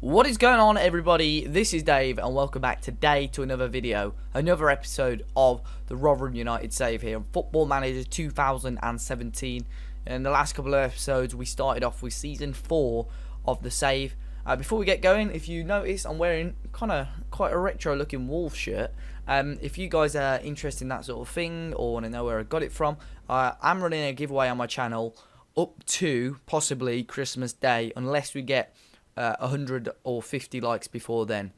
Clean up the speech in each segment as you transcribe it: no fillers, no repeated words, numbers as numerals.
What is going on, everybody? This is Dave and welcome back today to another video, another episode of the Rotherham United save here on Football Manager 2017. In the last couple of episodes we started off with season 4 of the save. Before we get going, if you notice, I'm wearing quite a retro looking Wolves shirt. If you guys are interested in that sort of thing or want to know where I got it from, I'm running a giveaway on my channel up to possibly Christmas Day, unless we get 100 or 50 likes before then.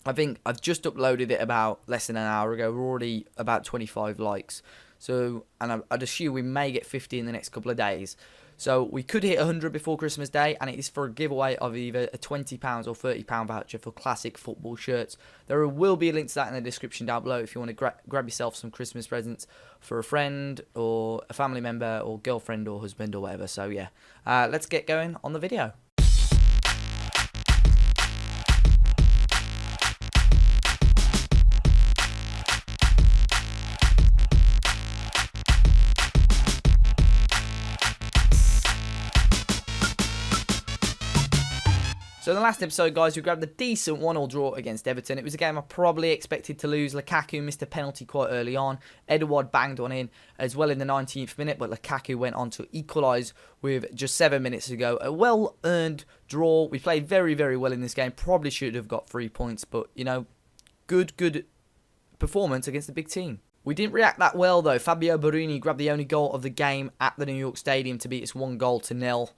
I think I've just uploaded it about less than an hour ago. We're already about 25 likes. So, and I'd assume we may get 50 in the next couple of days. So we could hit 100 before Christmas Day, and it is for a giveaway of either a £20 or £30 voucher for classic football shirts. There will be a link to that in the description down below if you want to grab yourself some Christmas presents for a friend or a family member or girlfriend or husband or whatever. So yeah, let's get going on the video. So in the last episode, guys, we grabbed a decent 1-1 draw against Everton. It was a game I probably expected to lose. Lukaku missed a penalty quite early on. Edouard banged one in as well in the 19th minute, but Lukaku went on to equalise with just 7 minutes to go. A well-earned draw. We played very, very well in this game. Probably should have got 3 points, but, you know, good performance against a big team. We didn't react that well, though. Fabio Borini grabbed the only goal of the game at the New York Stadium to beat us 1-0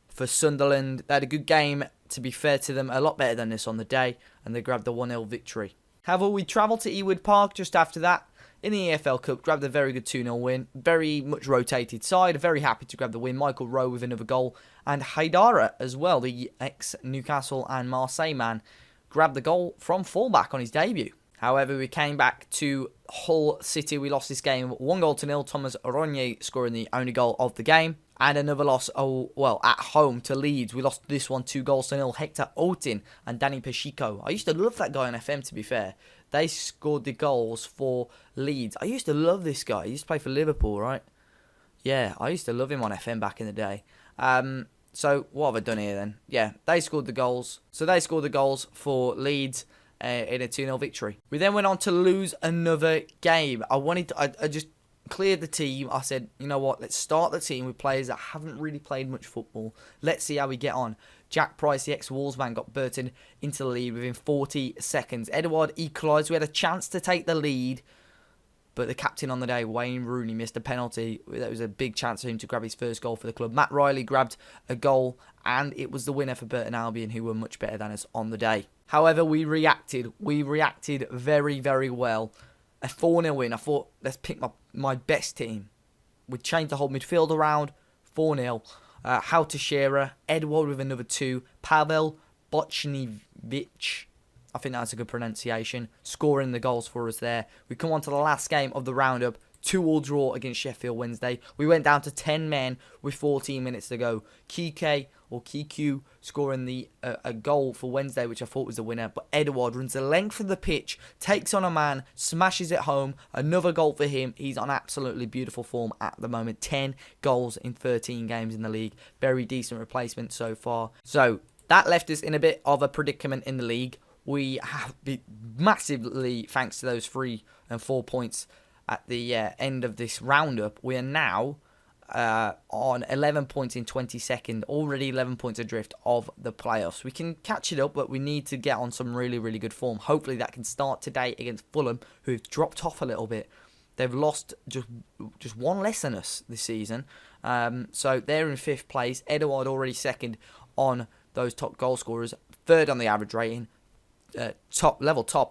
for Sunderland. They had a good game, to be fair to them, a lot better than this on the day, and they grabbed the 1-0 victory. However, we travelled to Ewood Park just after that in the EFL Cup, grabbed a very good 2-0 win. Very much rotated side, very happy to grab the win. Michael Rowe with another goal, and Haidara as well, the ex-Newcastle and Marseille man, grabbed the goal from fullback on his debut. However, we came back to Hull City. We lost this game 1-0. Thomas Ronye scoring the only goal of the game. And another loss, at home to Leeds. We lost this one 2-0. Hector Otin and Danny Pacheco. I used to love that guy on FM, to be fair. They scored the goals for Leeds. I used to love this guy. He used to play for Liverpool, right? Yeah, I used to love him on FM back in the day. So, what have I done here then? Yeah, they scored the goals. So, they scored the goals for Leeds in a 2-0 victory. We then went on to lose another game. I just cleared the team. I said, you know what, let's start the team with players that haven't really played much football. Let's see how we get on. Jack Price, the ex-Wolves man, got Burton into the lead within 40 seconds. Edouard equalised. We had a chance to take the lead, but the captain on the day, Wayne Rooney, missed a penalty. That was a big chance for him to grab his first goal for the club. Matt Riley grabbed a goal, and it was the winner for Burton Albion, who were much better than us on the day. However, we reacted. We reacted very, very well. A 4-0 win. I thought, let's pick my best team. We changed the whole midfield around. 4-0. Hauta Shearer, Edward with another 2. Pavel Bochniewicz, I think that's a good pronunciation, scoring the goals for us there. We come on to the last game of the roundup. 2-2 draw against Sheffield Wednesday. We went down to 10 men with 14 minutes to go. Kiku scoring a goal for Wednesday, which I thought was the winner. But Edouard runs the length of the pitch, takes on a man, smashes it home. Another goal for him. He's on absolutely beautiful form at the moment. 10 goals in 13 games in the league. Very decent replacement so far. So that left us in a bit of a predicament in the league. We have been massively, thanks to those 3 and 4 points at the end of this roundup, we are now on 11 points in 22nd, already 11 points adrift of the playoffs. We can catch it up, but we need to get on some really, really good form. Hopefully that can start today against Fulham, who've dropped off a little bit. They've lost just one less than us this season. So they're in 5th place. Edouard already 2nd on those top goal scorers, 3rd on the average rating, top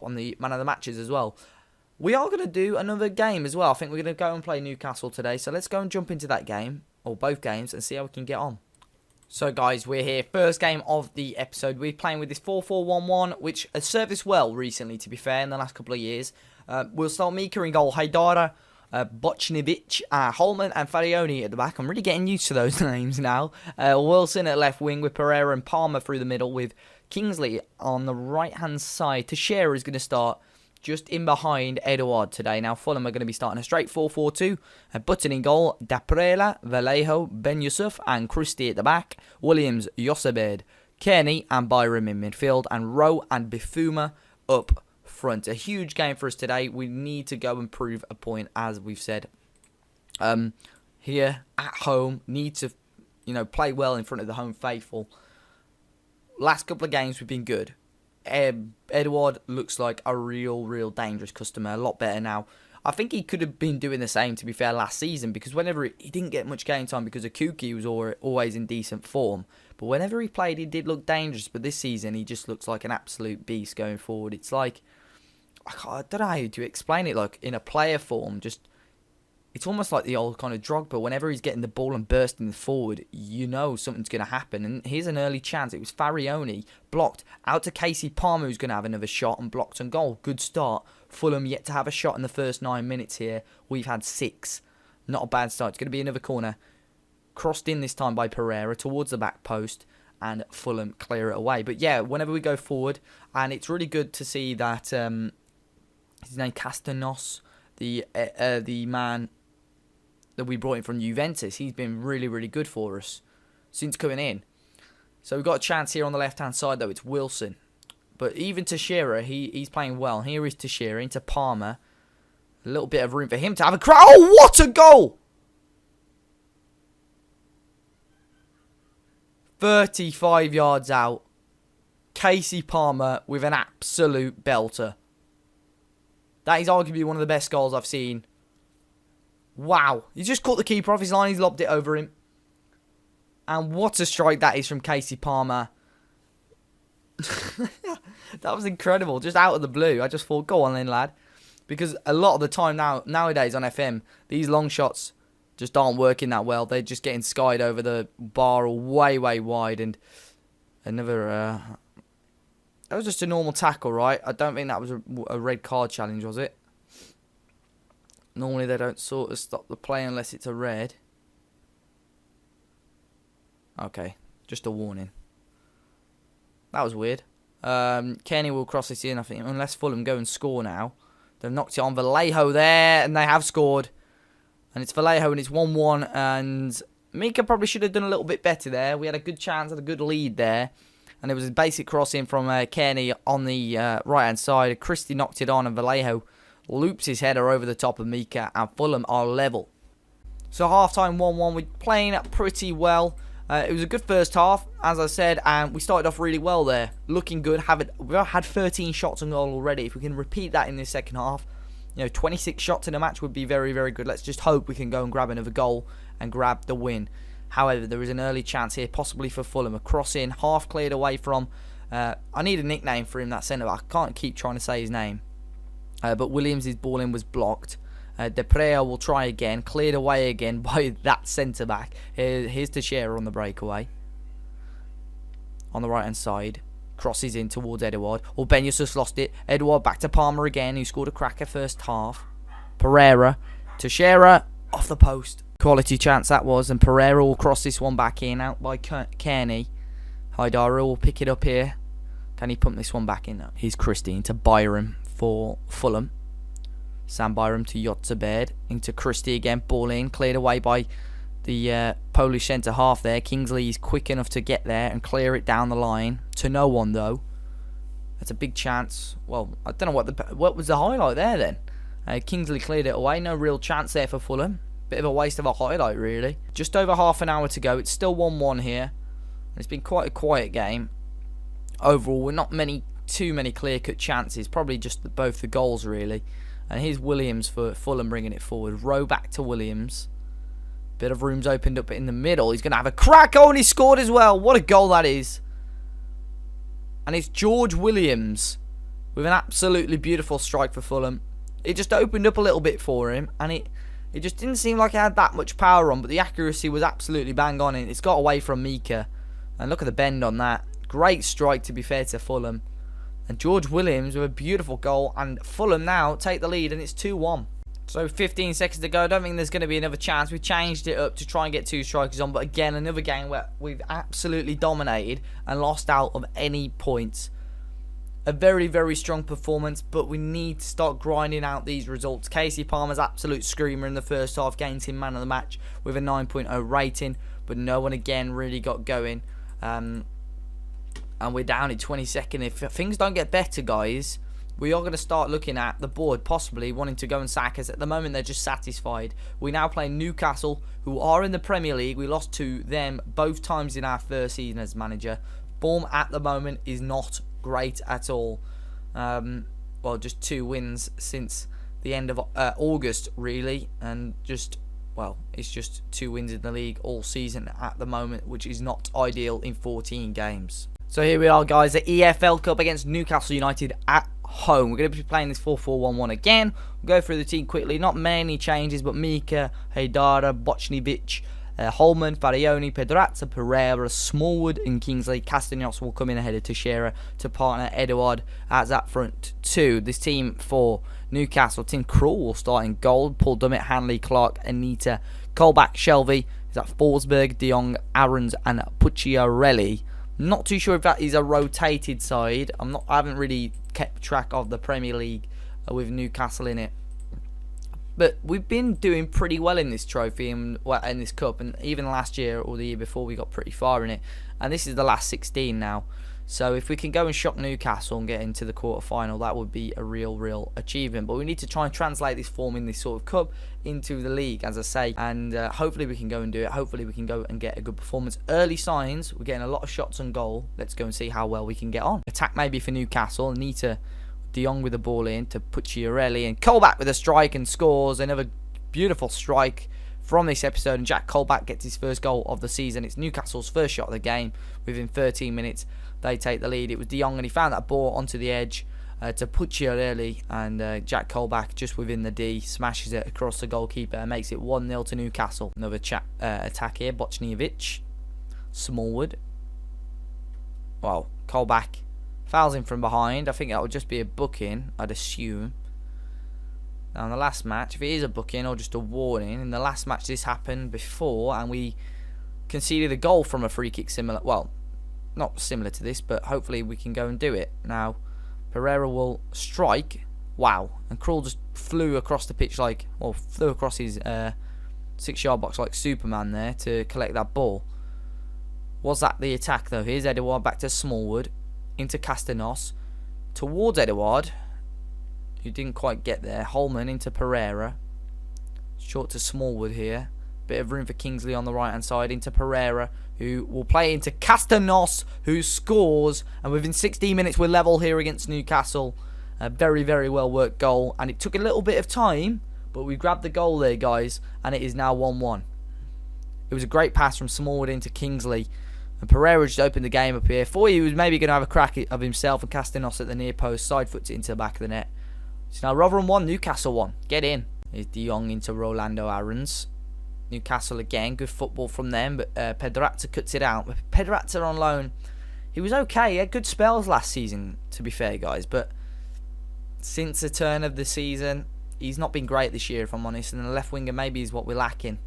on the man of the matches as well. We are going to do another game as well. I think we're going to go and play Newcastle today. So let's go and jump into that game, or both games, and see how we can get on. So guys, we're here. First game of the episode. We're playing with this 4-4-1-1, which has served us well recently, to be fair, in the last couple of years. We'll start Mika in goal. Haidara, Bochniewicz, Holman and Farioni at the back. I'm really getting used to those names now. Wilson at left wing with Pereira and Palmer through the middle with Kingsley on the right-hand side. Teixeira is going to start just in behind Edouard today. Now, Fulham are going to be starting a straight 4-4-2. Button in goal, Daprela, Vallejo, Ben Yusuf, and Christie at the back. Williams, Yosebed, Kearney and Byram in midfield, and Rowe and Bifuma up front. A huge game for us today. We need to go and prove a point, as we've said. Here at home, need to, play well in front of the home faithful. Last couple of games we've been good. Edouard looks like a real dangerous customer. A lot better now. I think he could have been doing the same, to be fair, last season, because whenever he didn't get much game time because Akuki was always in decent form. But whenever he played, he did look dangerous. But this season, he just looks like an absolute beast going forward. It's like, I don't know how to explain it. Like, in a player form, it's almost like the old kind of Drogba. Whenever he's getting the ball and bursting forward, something's going to happen. And here's an early chance. It was Farioni, blocked, out to Casey Palmer, who's going to have another shot, and blocked on goal. Good start. Fulham yet to have a shot in the first 9 minutes here. We've had 6. Not a bad start. It's going to be another corner. Crossed in this time by Pereira towards the back post, and Fulham clear it away. But yeah, whenever we go forward, and it's really good to see that his name Castanos, the man that we brought in from Juventus, he's been really good for us since coming in. So we've got a chance here on the left hand side though. It's Wilson. But even Teixeira, he's playing well. Here is Teixeira into Palmer. A little bit of room for him to have a crack. Oh, what a goal! 35 yards out. Casey Palmer with an absolute belter. That is arguably one of the best goals I've seen. Wow. He just caught the keeper off his line. He's lobbed it over him. And what a strike that is from Casey Palmer. That was incredible. Just out of the blue. I just thought, go on then, lad. Because a lot of the time nowadays on FM, these long shots just aren't working that well. They're just getting skied over the bar or way wide. And another... that was just a normal tackle, right? I don't think that was a red card challenge, was it? Normally they don't sort of stop the play unless it's a red. Okay, just a warning. That was weird. Kenny will cross this in, I think, unless Fulham go and score now. They've knocked it on Vallejo there, and they have scored. And it's Vallejo, and it's 1-1. And Mika probably should have done a little bit better there. We had a good chance, had a good lead there. And it was a basic crossing from Kenny on the right-hand side. Christie knocked it on, and Vallejo loops his header over the top of Mika, and Fulham are level. So half-time 1-1. We're playing pretty well. It was a good first half, as I said, and we started off really well there. Looking good. We've had 13 shots on goal already. If we can repeat that in this second half, 26 shots in a match would be very good. Let's just hope we can go and grab another goal and grab the win. However, there is an early chance here, possibly for Fulham. A cross in, half cleared away from... I need a nickname for him, that centre-back. I can't keep trying to say his name. But Williams' ball in was blocked. Depreo will try again. Cleared away again by that centre-back. Here's Teixeira on the breakaway. On the right-hand side. Crosses in towards Edouard. Benyus just lost it. Edouard back to Palmer again, who scored a cracker first half. Pereira. Teixeira off the post. Quality chance that was. And Pereira will cross this one back in. Out by Kearney. Haidara will pick it up here. Can he pump this one back in? Here's Christie to Byram for Fulham. Sam Byram to Yotzabed. Into Christie again. Ball in. Cleared away by the Polish centre half there. Kingsley is quick enough to get there and clear it down the line. To no one though. That's a big chance. Well, I don't know what was the highlight there then. Kingsley cleared it away. No real chance there for Fulham. Bit of a waste of a highlight really. Just over half an hour to go. It's still 1-1 here. It's been quite a quiet game. Overall, we're not too many clear-cut chances. Probably just both the goals, really. And here's Williams for Fulham bringing it forward. Rowe back to Williams. Bit of room's opened up in the middle. He's going to have a crack. Oh, and he scored as well. What a goal that is. And it's George Williams with an absolutely beautiful strike for Fulham. It just opened up a little bit for him. And it just didn't seem like it had that much power on. But the accuracy was absolutely bang on. It's got away from Mika. And look at the bend on that. Great strike, to be fair to Fulham. And George Williams with a beautiful goal. And Fulham now take the lead, and it's 2-1. So 15 seconds to go. I don't think there's going to be another chance. We changed it up to try and get 2 strikers on. But again, another game where we've absolutely dominated and lost out of any points. A very strong performance, but we need to start grinding out these results. Casey Palmer's absolute screamer in the first half. Gains him man of the match with a 9.0 rating. But no one again really got going. And we're down in 22nd. If things don't get better, guys, we are going to start looking at the board, possibly wanting to go and sack us. At the moment, they're just satisfied. We now play Newcastle, who are in the Premier League. We lost to them both times in our first season as manager. Form at the moment is not great at all. Well, just 2 wins since the end of August, really. And just, well, it's just 2 wins in the league all season at the moment, which is not ideal in 14 games. So here we are, guys, the EFL Cup against Newcastle United at home. We're going to be playing this 4-4-1-1 again. We'll go through the team quickly. Not many changes, but Mika, Haidara, Bocinovic, Holman, Farioni, Pedrazza, Pereira, Smallwood and Kingsley. Castanos will come in ahead of Teixeira to partner Edouard as that front two. This team for Newcastle, Tim Krul will start in goal. Paul Dummett, Hanley, Clark, Anita, Colback, Shelby. Is that Forsberg, De Jong, Aarons and Pucciarelli. Not too sure if that is a rotated side. I haven't really kept track of the Premier League with Newcastle in it. But we've been doing pretty well in this trophy and in this cup, and even last year or the year before we got pretty far in it. And this is the last 16 now. So if we can go and shock Newcastle and get into the quarter-final, that would be a real achievement. But we need to try and translate this form in this sort of cup into the league, as I say. And hopefully we can go and do it. Hopefully we can go and get a good performance. Early signs, we're getting a lot of shots on goal. Let's go and see how well we can get on. Attack maybe for Newcastle. Anita, De Jong with the ball in to Pucciarelli. And Colback with a strike and scores. Another beautiful strike from this episode. And Jack Colback gets his first goal of the season. It's Newcastle's first shot of the game. Within 13 minutes, they take the lead. It was De Jong, and he found that ball onto the edge to Pucciarelli, and Jack Colback just within the D smashes it across the goalkeeper and makes it 1-0 to Newcastle. Another attack here. Bocinovic, Smallwood. Well, Colback fouls him from behind. I think that would just be a booking, I'd assume. Now in the last match, if it is a booking or just a warning, in the last match this happened before, and we conceded a goal from a free kick similar, well, not similar to this, but hopefully we can go and do it. Now, Pereira will strike. Wow. And Krul just flew across the pitch flew across his 6-yard box like Superman there to collect that ball. Was that the attack, though? Here's Edouard back to Smallwood. Into Castanos. Towards Edouard, who didn't quite get there. Holman into Pereira. Short to Smallwood here. Bit of room for Kingsley on the right-hand side. Into Pereira, who will play into Castanos, who scores. And within 16 minutes, we're level here against Newcastle. A very well worked goal. And it took a little bit of time, but we grabbed the goal there, guys. And it is now 1-1. It was a great pass from Smallwood into Kingsley. And Pereira just opened the game up here. Thought he was maybe going to have a crack of himself. And Castanos at the near post. Side foots it into the back of the net. So now Rotherham 1, Newcastle 1. Get in. Here's De Jong into Rolando Aarons. Newcastle again, good football from them, but Pedrazza cuts it out. Pedrazza on loan, he was okay, he had good spells last season, to be fair, guys, but since the turn of the season, he's not been great this year, if I'm honest, and the left winger maybe is what we're lacking.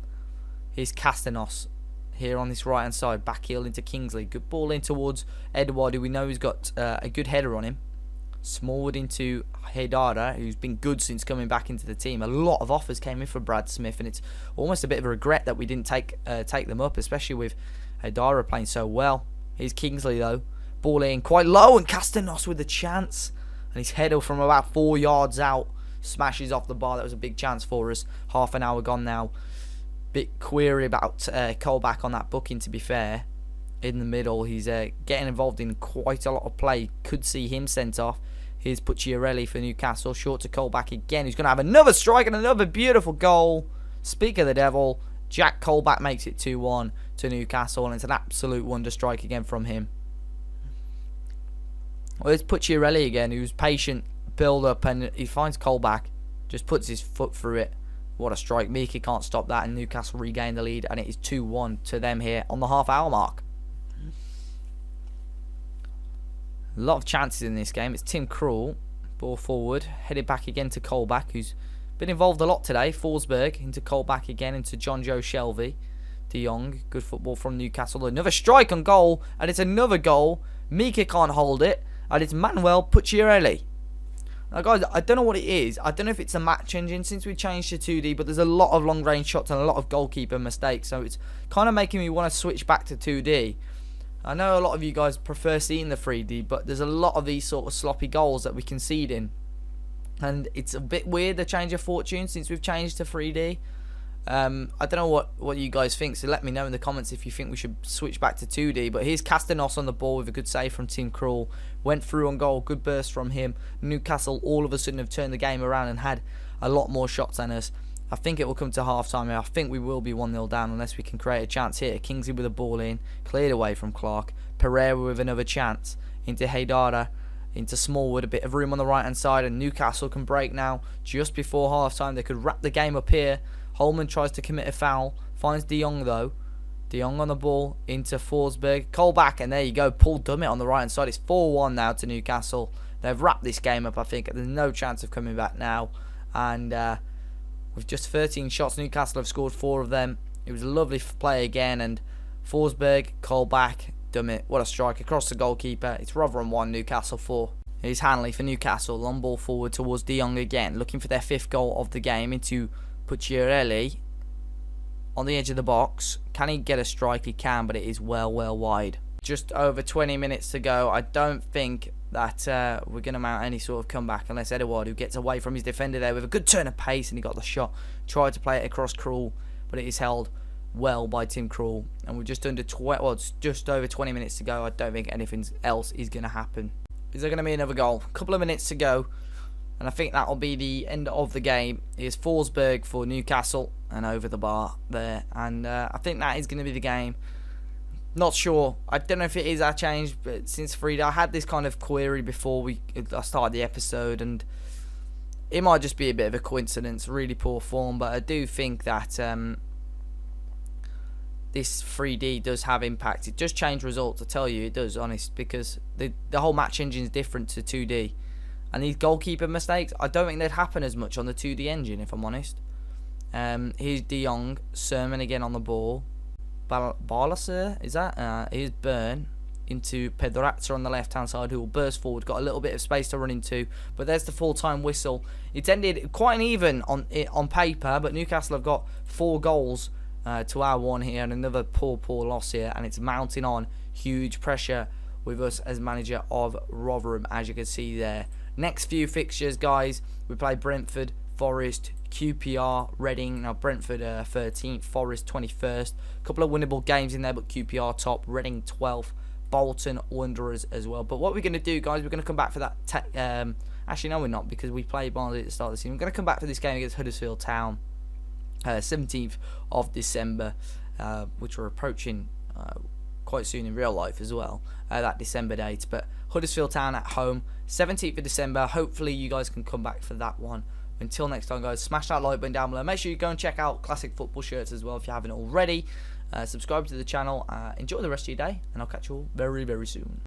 Here's Castanos here on this right hand side, back heel into Kingsley, good ball in towards Edouard, who we know has got a good header on him. Smallwood into Haidara, who's been good since coming back into the team. A lot of offers came in for Brad Smith, and it's almost a bit of a regret that we didn't take them up, especially with Haidara playing so well. Here's Kingsley, though. Ball in quite low, and Castanos with a chance. And his header from about 4 yards out smashes off the bar. That was a big chance for us. Half an hour gone now. Bit query about Colback on that booking, to be fair. In the middle, he's getting involved in quite a lot of play. Could see him sent off. Here's Pucciarelli for Newcastle. Short to Colback again. Who's going to have another strike and another beautiful goal. Speak of the devil. Jack Colback makes it 2-1 to Newcastle. And it's an absolute wonder strike again from him. Well, it's Pucciarelli again, who's patient, build up, and he finds Colback. Just puts his foot through it. What a strike. Miki can't stop that, and Newcastle regain the lead. And it is 2-1 to them here on the half-hour mark. A lot of chances in this game. It's Tim Krul, ball forward, headed back again to Colback, who's been involved a lot today. Forsberg into Colback again, into John Joe Shelby. De Jong, good football from Newcastle. Another strike on goal, and it's another goal. Mika can't hold it, and it's Manuel Pucciarelli. Now, guys, I don't know what it is. I don't know if it's a match engine since we changed to 2D, but there's a lot of long-range shots and a lot of goalkeeper mistakes, so it's kind of making me want to switch back to 2D. I know a lot of you guys prefer seeing the 3D, but there's a lot of these sort of sloppy goals that we concede in. And it's a bit weird, the change of fortune, since we've changed to 3D. I don't know what you guys think, so let me know in the comments if you think we should switch back to 2D. But here's Castanos on the ball with a good save from Tim Krul. Went through on goal, good burst from him. Newcastle all of a sudden have turned the game around and had a lot more shots than us. I think it will come to half-time here. I think we will be 1-0 down unless we can create a chance here. Kingsley with a ball in, cleared away from Clark. Pereira with another chance, into Haidara, into Smallwood, a bit of room on the right-hand side, and Newcastle can break now. Just before half-time, they could wrap the game up here. Holman tries to commit a foul, finds De Jong though. De Jong on the ball, into Forsberg. Cole back, and there you go, Paul Dummett on the right-hand side. It's 4-1 now to Newcastle. They've wrapped this game up, I think. There's no chance of coming back now. And with just 13 shots, Newcastle have scored 4 of them. It was a lovely play again, and Forsberg, Cole back, Dummett. What a strike across the goalkeeper. It's Rotherham 1, Newcastle 4. Here's Hanley for Newcastle. Long ball forward towards De Jong again, looking for their 5th goal of the game into Pucciarelli on the edge of the box. Can he get a strike? He can, but it is well wide. Just over 20 minutes to go. I don't think that we're going to mount any sort of comeback unless Edouard, who gets away from his defender there with a good turn of pace, and he got the shot. Tried to play it across Krul, but it is held well by Tim Krul. And we're just under it's just over 20 minutes to go. I don't think anything else is going to happen. Is there going to be another goal? A couple of minutes to go, and I think that will be the end of the game. Here's Forsberg for Newcastle, and over the bar there. And I think that is going to be the game. Not sure. I don't know if it is our change, but since 3D, I had this kind of query before I started the episode, and it might just be a bit of a coincidence. Really poor form, but I do think that this 3D does have impact. It does change results, I tell you, it does, honest, because the whole match engine is different to 2D. And these goalkeeper mistakes, I don't think they'd happen as much on the 2D engine, if I'm honest. Here's De Jong, Sermon again on the ball. Barlaser, is that? Here's Byrne into Pedrazza on the left-hand side, who will burst forward. Got a little bit of space to run into, but there's the full-time whistle. It's ended quite an even on paper, but Newcastle have got 4 goals to our 1 here, and another poor loss here, and it's mounting on. Huge pressure with us as manager of Rotherham, as you can see there. Next few fixtures, guys, we play Brentford, Forest, QPR, Reading. Now Brentford 13th, Forest 21st. A couple of winnable games in there, but QPR top, Reading 12th, Bolton Wanderers as well. But what we're going to do, guys, we're going to come back for that. Actually, no, we're not, because we played Barnsley at the start of the season. We're going to come back for this game against Huddersfield Town, 17th of December, which we're approaching quite soon in real life as well, that December date. But Huddersfield Town at home, 17th of December. Hopefully you guys can come back for that one. Until next time, guys, smash that like button down below. Make sure you go and check out classic football shirts as well if you haven't already. Subscribe to the channel. Enjoy the rest of your day, and I'll catch you all very soon.